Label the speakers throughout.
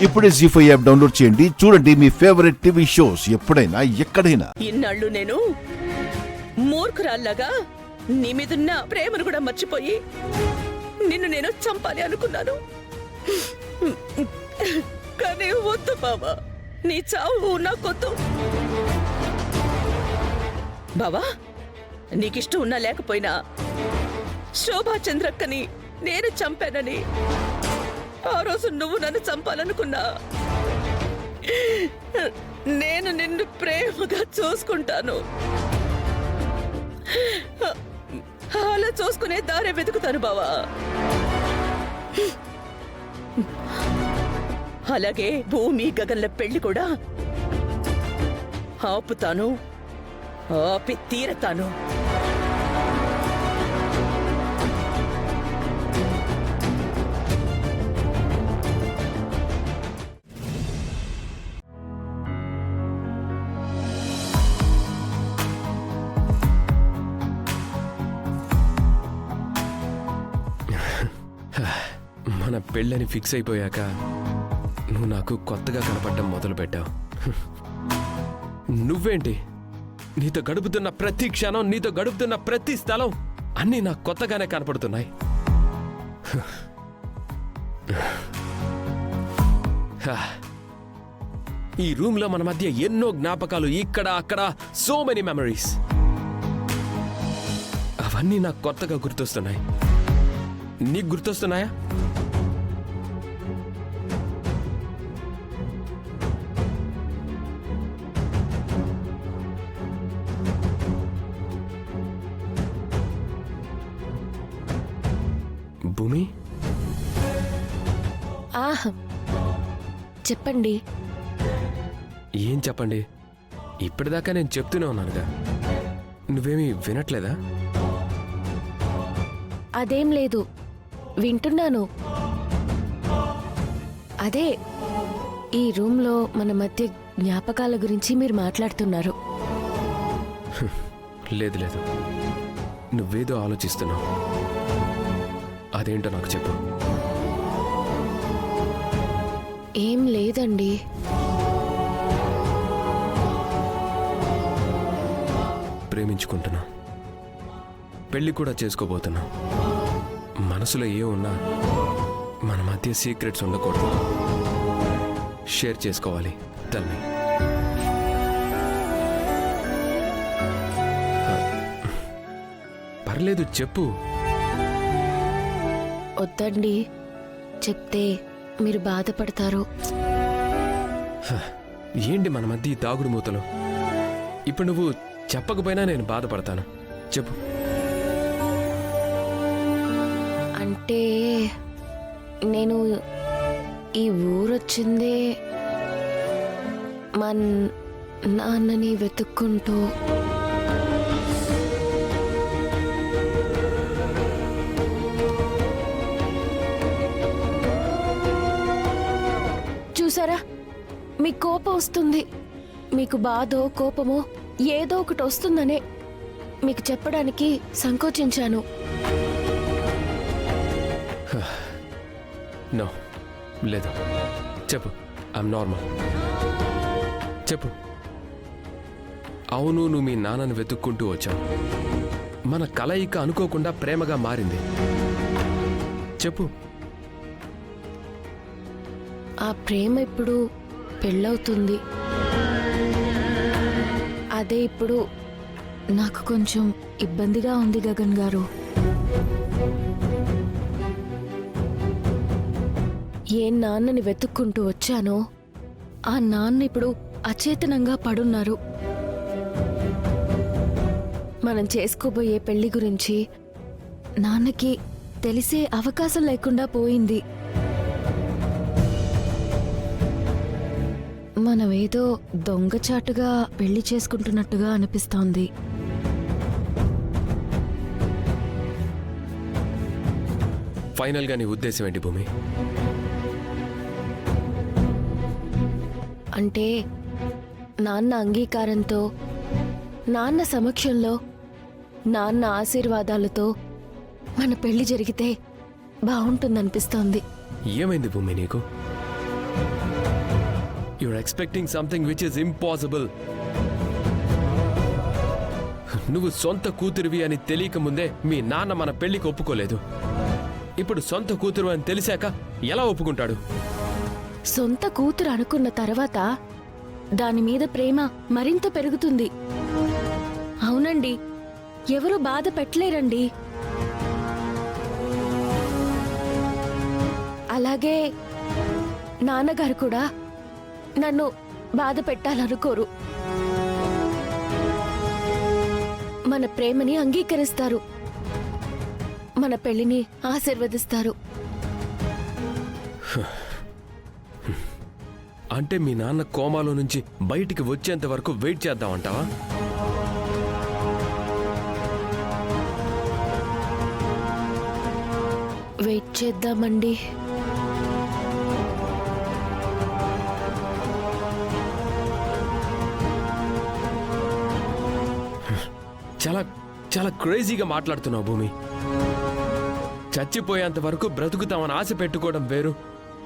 Speaker 1: ఇప్పుడే జీ5 app download చేయండి. చూడండి మీ ఫేవరెట్ టీవీ షోస్ ఎప్పుడైనా ఎక్కడైనా.
Speaker 2: ఇన్నాళ్ళు నేను మూర్ఖురాల్లాగా నీ మీదున్న ప్రేమను కూడా మర్చిపోయి నిన్ను నేను చంపాలి అనుకున్నాను. కానీ వద్దు బావా, నీ చావు నాకొద్దు. బావా, నీకిష్టం ఉన్నా లేకపోయినా శోభా చంద్రక్కని నేను చంపానని ఆ రోజు నువ్వు నన్ను చంపాలనుకున్నా. నేను నిన్ను ప్రేమగా చూసుకుంటాను. అలా చూసుకునే దారే వెతుకుతాను బావా. అలాగే భూమి గగన్ల పెళ్లి కూడా ఆపుతాను, ఆపి తీరతాను.
Speaker 3: మన పెళ్ళని ఫిక్స్ అయిపోయాక నువ్వు నాకు కొత్తగా కనపడడం మొదలుపెట్టావు. నువ్వేంటి, నీతో గడుపుతున్న ప్రతి క్షణం, నీతో గడుపుతున్న ప్రతి స్థలం అన్నీ నాకు కొత్తగానే కనపడుతున్నాయి. ఈ రూమ్లో మన మధ్య ఎన్నో జ్ఞాపకాలు, ఇక్కడ అక్కడ సో మెనీ మెమరీస్. అవన్నీ నాకు కొత్తగా గుర్తొస్తున్నాయి. నీకు గుర్తొస్తున్నాయా? భూమి,
Speaker 4: చెప్పండి.
Speaker 3: ఏం చెప్పండి? ఇప్పటిదాకా నేను చెప్తూనే ఉన్నానుగా, నువ్వేమీ వినట్లేదా?
Speaker 4: అదేం లేదు, వింటున్నాను. అదే, ఈ రూమ్లో మన మధ్య జ్ఞాపకాల గురించి మీరు మాట్లాడుతున్నారు.
Speaker 3: లేదు లేదు, నువ్వేదో ఆలోచిస్తున్నావు. అదేంటో నాకు చెప్పు.
Speaker 4: ఏం లేదండి.
Speaker 3: ప్రేమించుకుంటున్నా, పెళ్లి కూడా చేసుకోబోతున్నా. మనసులో ఏ ఉన్నా మన మధ్య సీక్రెట్స్ ఉండకూడదు. షేర్ చేసుకోవాలి. తల్లి, పర్లేదు చెప్పు.
Speaker 4: వద్దండి, చెప్తే మీరు బాధపడతారు.
Speaker 3: ఏంటి మన మధ్య దాగుడు మూతలు? ఇప్పుడు నువ్వు చెప్పకపోయినా నేను బాధపడతాను. చెప్పు.
Speaker 4: అంటే నేను ఈ ఊరొచ్చిందే మా నాన్నని వెతుక్కుంటూ. చూసారా, మీకు కోపం వస్తుంది. మీకు బాధో కోపమో ఏదో ఒకటి వస్తుందనే మీకు చెప్పడానికి సంకోచించాను.
Speaker 3: నో, లేదు, చెప్పు. I'm normal. చెప్పు. అవును, నువ్వు మీ నాన్నని వెతుక్కుంటూ వచ్చావు. మన కలయిక అనుకోకుండా ప్రేమగా మారింది. చెప్పు.
Speaker 4: ఆ ప్రేమ ఇప్పుడు పెళ్ళవుతుంది. అదే ఇప్పుడు నాకు కొంచెం ఇబ్బందిగా ఉంది గగన్ గారు. ఏ నాన్నని వెతుక్కుంటూ వచ్చానో ఆ నాన్న ఇప్పుడు అచేతనంగా పడున్నారు. మనం చేసుకోబోయే పెళ్లి గురించి నాన్నకి తెలిసే అవకాశం లేకుండా పోయింది. మనమేదో దొంగచాటుగా పెళ్లి చేసుకుంటున్నట్టుగా అనిపిస్తోంది.
Speaker 3: ఫైనల్గా నీ ఉద్దేశం ఏంటి భూమి?
Speaker 4: అంటే నాన్న అంగీకారంతో, నాన్న సమక్షంలో, నాన్న ఆశీర్వాదాలతో మన పెళ్లి జరిగితే బాగుంటుందనిపిస్తోంది.
Speaker 3: ఏమైంది భూమి నీకు? You're expecting something which is impossible. నువ్వు సొంత కూతురివి అని తెలియక ముందే మీ నాన్న మన పెళ్లికి ఒప్పుకోలేదు. ఇప్పుడు సొంత కూతురు అని తెలిసాక ఎలా ఒప్పుకుంటాడు?
Speaker 4: సొంత కూతురు అనుకున్న తర్వాత దాని మీద ప్రేమ మరింత పెరుగుతుంది. అవునండి, ఎవరు బాధ పెట్టలేరండి. అలాగే నాన్నగారు కూడా నన్ను బాధ పెట్టాలనుకోరు. మన ప్రేమని అంగీకరిస్తారు, మన పెళ్లిని ఆశీర్వదిస్తారు.
Speaker 3: అంటే మీ నాన్న కోమాలో నుంచి బయటికి వచ్చేంత వరకు వెయిట్ చేద్దామంటావా?
Speaker 4: వెయిట్ చేద్దామండి.
Speaker 3: చాలా చాలా క్రేజీగా మాట్లాడుతున్నావు భూమి. చచ్చిపోయేంత వరకు బ్రతుకుతామని ఆశ పెట్టుకోవడం వేరు,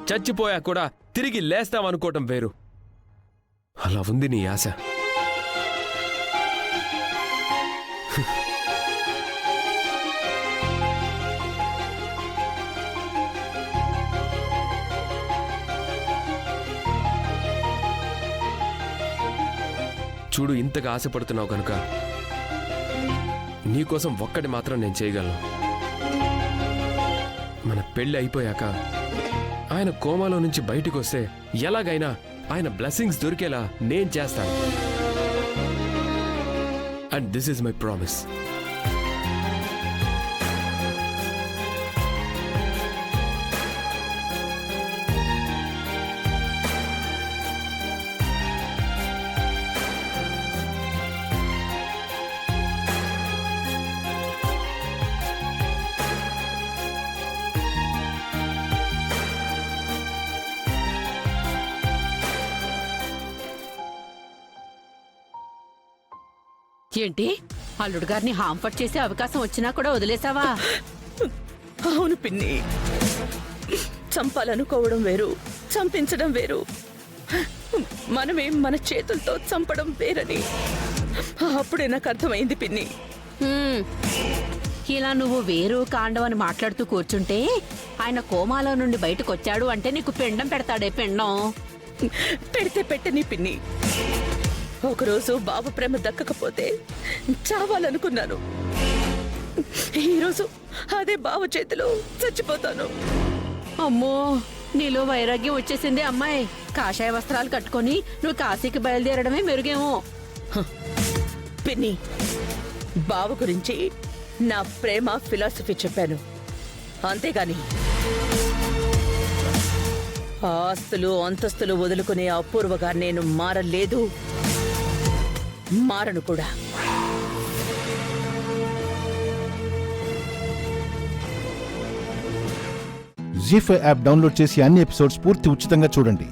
Speaker 3: చచ్చిపోయా కూడా తిరిగి లేస్తామనుకోవటం వేరు. అలా ఉంది నీ ఆశ. చూడు, ఇంతగా ఆశపడుతున్నావు కనుక నీకోసం ఒక్కటి మాత్రం నేను చేయగలను. మన పెళ్లి అయిపోయాక ఆయన కోమాలో నుంచి బయటికి వస్తే ఎలాగైనా ఆయన బ్లెస్సింగ్స్ దొరికేలా నేను చేస్తాను. And this is my promise.
Speaker 5: ఏంటి, అల్లుడు గారిని హాంఫర్ట్ చేసే అవకాశం వచ్చినా కూడా వదిలేసావా?
Speaker 2: అవును పిన్ని, చంపాలనుకోవడం వేరు, చంపించడం వేరు. మనమే మన చేతులతో చంపడం వేరని అప్పుడే నాకు అర్థమైంది పిన్ని.
Speaker 5: హ్మ్. ఇలా నువ్వు వేరు కాండం అని మాట్లాడుతూ కూర్చుంటే ఆయన కోమాలో నుండి బయటకు వచ్చాడు అంటే నీకు పిండం పెడతాడే, పిండం.
Speaker 2: పెడితే పెట్టని పిన్ని. ఒకరోజు బాబు ప్రేమ దక్కకపోతే చావాలనుకున్నాను. ఈరోజు అదే బావ చేతిలో చచ్చిపోతాను.
Speaker 5: అమ్మో, నీలో వైరాగ్యం వచ్చేసింది అమ్మాయి. కాషాయ వస్త్రాలు కట్టుకొని నువ్వు కాశీకి బయలుదేరడమే మెరుగేమో.
Speaker 2: పిన్ని, బావ గురించి నా ప్రేమ ఫిలాసఫీ చెప్పాను, అంతేగాని ఆస్తులు అంతస్తులు వదులుకునే అపూర్వగా నేను మారలేదు, మారను కూడా.
Speaker 1: జీ5 యాప్ డౌన్లోడ్ చేసి అన్ని ఎపిసోడ్స్ పూర్తి ఉచితంగా చూడండి.